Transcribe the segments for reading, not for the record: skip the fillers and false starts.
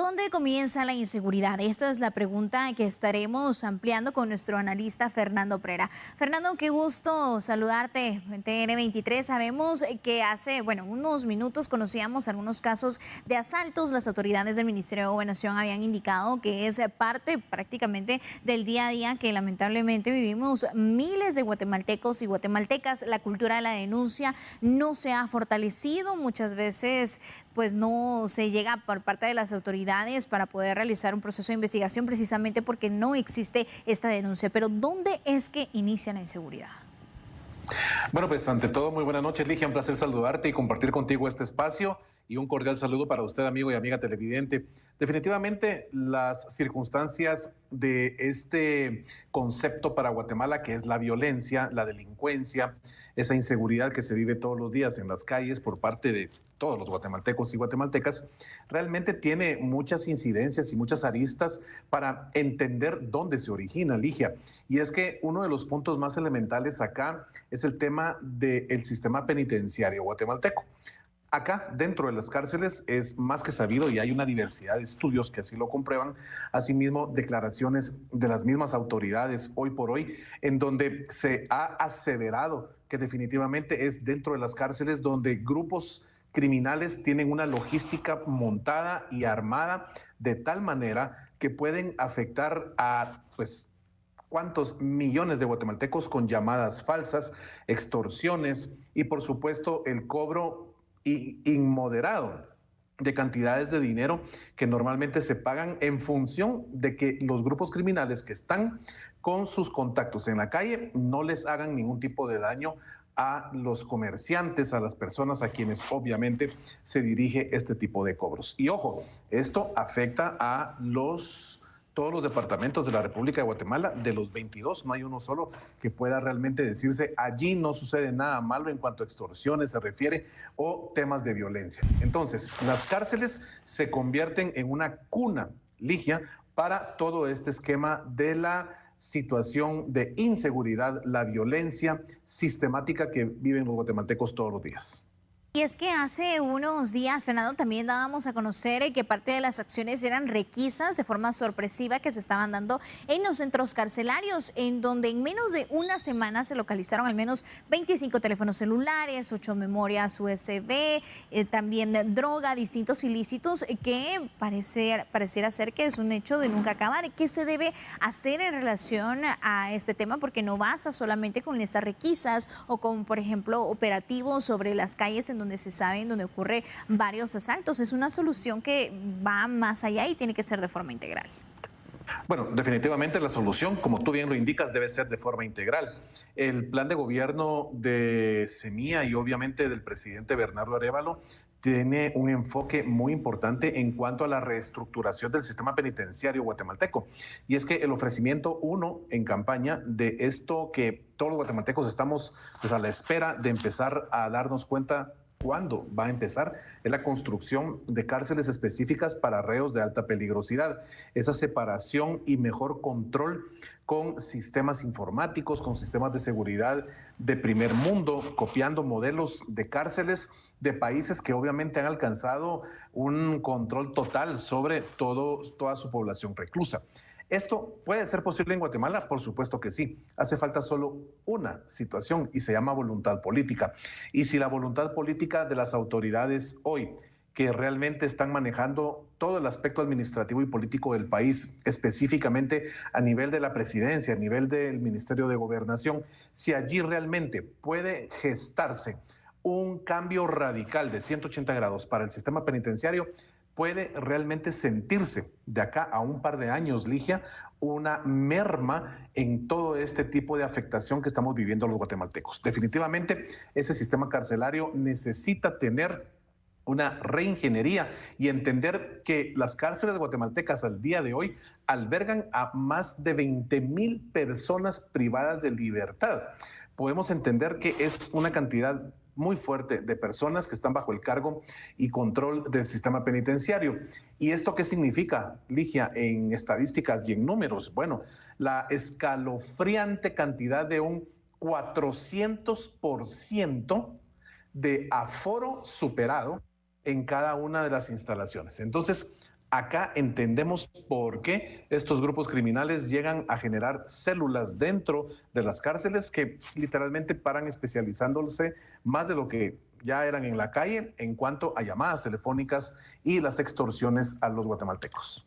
¿Dónde comienza la inseguridad? Esta es la pregunta que estaremos ampliando con nuestro analista Fernando Prera. Fernando, qué gusto saludarte en TN23. Sabemos que hace, unos minutos conocíamos algunos casos de asaltos. Las autoridades del Ministerio de Gobernación habían indicado que es parte prácticamente del día a día que lamentablemente vivimos miles de guatemaltecos y guatemaltecas. La cultura de la denuncia no se ha fortalecido. Muchas veces pues no se llega por parte de las autoridades para poder realizar un proceso de investigación precisamente porque no existe esta denuncia. Pero ¿dónde es que inicia la inseguridad? Bueno, pues ante todo, muy buenas noches, Ligia. Un placer saludarte y compartir contigo este espacio. Y un cordial saludo para usted, amigo y amiga televidente. Definitivamente, las circunstancias de este concepto para Guatemala, que es la violencia, la delincuencia, esa inseguridad que se vive todos los días en las calles por parte de todos los guatemaltecos y guatemaltecas, realmente tiene muchas incidencias y muchas aristas para entender dónde se origina, Ligia. Y es que uno de los puntos más elementales acá es el tema del sistema penitenciario guatemalteco. Acá, dentro de las cárceles, es más que sabido y hay una diversidad de estudios que así lo comprueban, asimismo declaraciones de las mismas autoridades hoy por hoy, en donde se ha aseverado que definitivamente es dentro de las cárceles donde grupos criminales tienen una logística montada y armada de tal manera que pueden afectar a, cuántos millones de guatemaltecos con llamadas falsas, extorsiones y, por supuesto, el cobro inmoderado de cantidades de dinero que normalmente se pagan en función de que los grupos criminales que están con sus contactos en la calle no les hagan ningún tipo de daño a los comerciantes, a las personas a quienes obviamente se dirige este tipo de cobros. Y ojo, esto afecta a todos los departamentos de la República de Guatemala. De los 22, no hay uno solo que pueda realmente decirse allí no sucede nada malo en cuanto a extorsiones se refiere o temas de violencia. Entonces, las cárceles se convierten en una cuna, Ligia, para todo este esquema de la situación de inseguridad, la violencia sistemática que viven los guatemaltecos todos los días. Y es que hace unos días, Fernando, también dábamos a conocer que parte de las acciones eran requisas de forma sorpresiva que se estaban dando en los centros carcelarios, en donde en menos de una semana se localizaron al menos 25 teléfonos celulares, 8 memorias USB, también droga, distintos ilícitos que pareciera ser que es un hecho de nunca acabar. ¿Qué se debe hacer en relación a este tema? Porque no basta solamente con estas requisas o con, por ejemplo, operativos sobre las calles en donde se sabe, en donde ocurre varios asaltos. Es una solución que va más allá y tiene que ser de forma integral. Bueno, definitivamente la solución, como tú bien lo indicas, debe ser de forma integral. El plan de gobierno de Semilla y obviamente del presidente Bernardo Arévalo tiene un enfoque muy importante en cuanto a la reestructuración del sistema penitenciario guatemalteco. Y es que el ofrecimiento uno en campaña de esto que todos los guatemaltecos estamos a la espera de empezar a darnos cuenta cuándo va a empezar, es la construcción de cárceles específicas para reos de alta peligrosidad. Esa separación y mejor control con sistemas informáticos, con sistemas de seguridad de primer mundo, copiando modelos de cárceles de países que obviamente han alcanzado un control total sobre toda su población reclusa. ¿Esto puede ser posible en Guatemala? Por supuesto que sí. Hace falta solo una situación y se llama voluntad política. Y si la voluntad política de las autoridades hoy, que realmente están manejando todo el aspecto administrativo y político del país, específicamente a nivel de la presidencia, a nivel del Ministerio de Gobernación, si allí realmente puede gestarse un cambio radical de 180 grados para el sistema penitenciario, puede realmente sentirse de acá a un par de años, Ligia, una merma en todo este tipo de afectación que estamos viviendo los guatemaltecos. Definitivamente, ese sistema carcelario necesita tener una reingeniería y entender que las cárceles guatemaltecas al día de hoy albergan a más de 20,000 personas privadas de libertad. Podemos entender que es una cantidad muy fuerte de personas que están bajo el cargo y control del sistema penitenciario. ¿Y esto qué significa, Ligia, en estadísticas y en números? Bueno, la escalofriante cantidad de un 400% de aforo superado en cada una de las instalaciones. Entonces, Acá entendemos por qué estos grupos criminales llegan a generar células dentro de las cárceles que literalmente paran especializándose más de lo que ya eran en la calle en cuanto a llamadas telefónicas y las extorsiones a los guatemaltecos.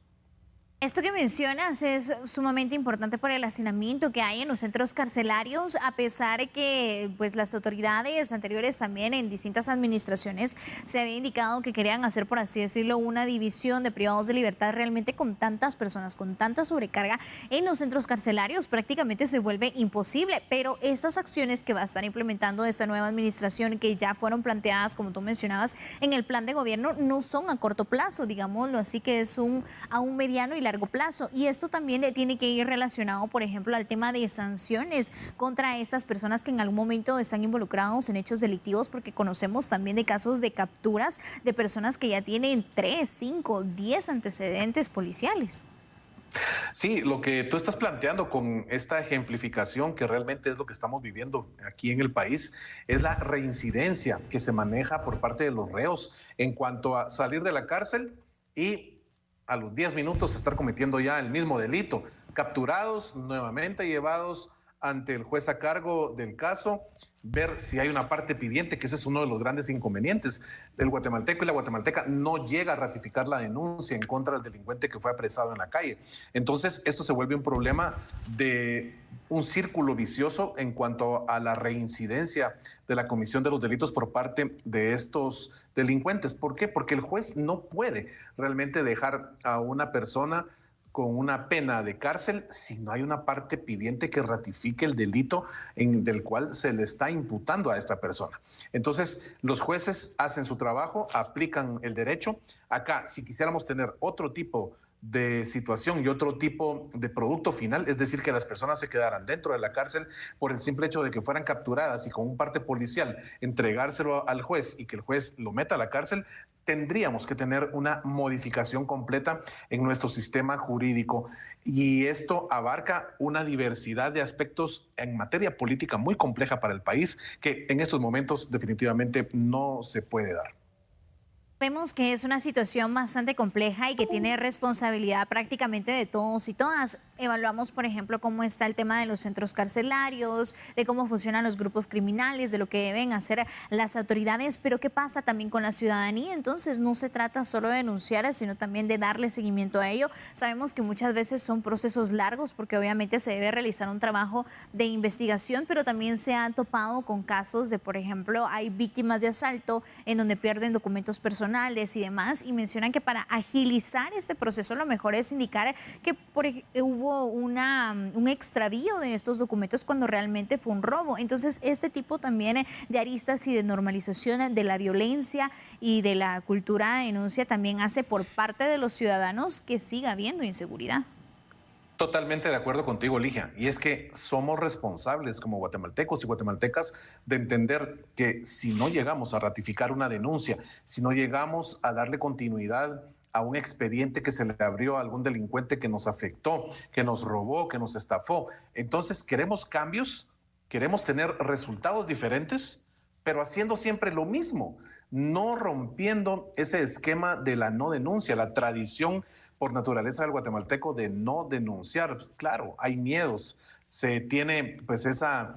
Esto que mencionas es sumamente importante por el hacinamiento que hay en los centros carcelarios, a pesar de que pues, las autoridades anteriores también en distintas administraciones se había indicado que querían hacer, por así decirlo, una división de privados de libertad. Realmente con tantas personas, con tanta sobrecarga en los centros carcelarios, prácticamente se vuelve imposible. Pero estas acciones que va a estar implementando esta nueva administración, que ya fueron planteadas, como tú mencionabas, en el plan de gobierno, no son a corto plazo, digámoslo así, que es a un mediano y largo plazo. Y esto también tiene que ir relacionado, por ejemplo, al tema de sanciones contra estas personas que en algún momento están involucrados en hechos delictivos, porque conocemos también de casos de capturas de personas que ya tienen 3, 5, 10 antecedentes policiales. Sí, lo que tú estás planteando con esta ejemplificación, que realmente es lo que estamos viviendo aquí en el país, es la reincidencia que se maneja por parte de los reos en cuanto a salir de la cárcel y a los 10 minutos estar cometiendo ya el mismo delito, capturados, nuevamente llevados ante el juez a cargo del caso, ver si hay una parte pidiente, que ese es uno de los grandes inconvenientes. El guatemalteco y la guatemalteca no llega a ratificar la denuncia en contra del delincuente que fue apresado en la calle. Entonces, esto se vuelve un problema de un círculo vicioso en cuanto a la reincidencia de la comisión de los delitos por parte de estos delincuentes. ¿Por qué? Porque el juez no puede realmente dejar a una persona con una pena de cárcel si no hay una parte pidiente que ratifique el delito del cual se le está imputando a esta persona. Entonces, los jueces hacen su trabajo, aplican el derecho. Acá, si quisiéramos tener otro tipo de situación y otro tipo de producto final, es decir, que las personas se quedaran dentro de la cárcel por el simple hecho de que fueran capturadas y con un parte policial entregárselo al juez y que el juez lo meta a la cárcel, tendríamos que tener una modificación completa en nuestro sistema jurídico y esto abarca una diversidad de aspectos en materia política muy compleja para el país que en estos momentos definitivamente no se puede dar. Vemos que es una situación bastante compleja y que tiene responsabilidad prácticamente de todos y todas. Evaluamos, por ejemplo, cómo está el tema de los centros carcelarios, de cómo funcionan los grupos criminales, de lo que deben hacer las autoridades, pero ¿qué pasa también con la ciudadanía? Entonces, no se trata solo de denunciar, sino también de darle seguimiento a ello. Sabemos que muchas veces son procesos largos porque obviamente se debe realizar un trabajo de investigación, pero también se han topado con casos de, por ejemplo, hay víctimas de asalto en donde pierden documentos personales y demás, y mencionan que para agilizar este proceso lo mejor es indicar que hubo un extravío de estos documentos cuando realmente fue un robo. Entonces, este tipo también de aristas y de normalización de la violencia y de la cultura de denuncia también hace por parte de los ciudadanos que siga habiendo inseguridad. Totalmente de acuerdo contigo, Ligia. Y es que somos responsables como guatemaltecos y guatemaltecas de entender que si no llegamos a ratificar una denuncia, si no llegamos a darle continuidad a un expediente que se le abrió a algún delincuente que nos afectó, que nos robó, que nos estafó, entonces queremos cambios, queremos tener resultados diferentes, pero haciendo siempre lo mismo, no rompiendo ese esquema de la no denuncia, la tradición por naturaleza del guatemalteco de no denunciar. Claro, hay miedos, se tiene pues esa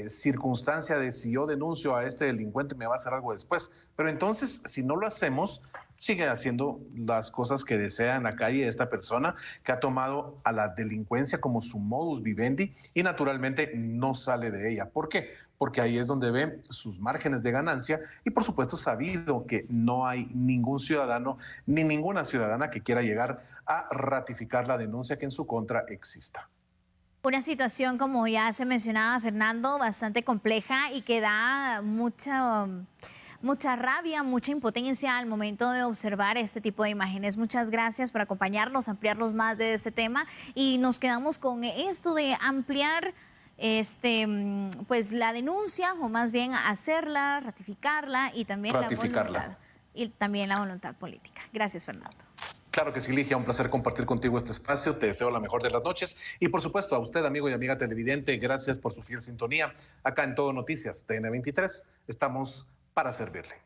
circunstancia de si yo denuncio a este delincuente me va a hacer algo después, pero entonces si no lo hacemos, sigue haciendo las cosas que desea en la calle esta persona que ha tomado a la delincuencia como su modus vivendi y naturalmente no sale de ella. ¿Por qué? Porque ahí es donde ve sus márgenes de ganancia y por supuesto sabido que no hay ningún ciudadano ni ninguna ciudadana que quiera llegar a ratificar la denuncia que en su contra exista. Una situación, como ya se mencionaba, Fernando, bastante compleja y que da mucha rabia, mucha impotencia al momento de observar este tipo de imágenes. Muchas gracias por acompañarnos, ampliarnos más de este tema y nos quedamos con esto de ampliar pues la denuncia, o más bien hacerla, ratificarla y también la voluntad política. Gracias, Fernando. Claro que sí, Ligia, un placer compartir contigo este espacio. Te deseo la mejor de las noches. Y por supuesto, a usted, amigo y amiga televidente, gracias por su fiel sintonía. Acá en Todo Noticias, TN23, estamos para servirle.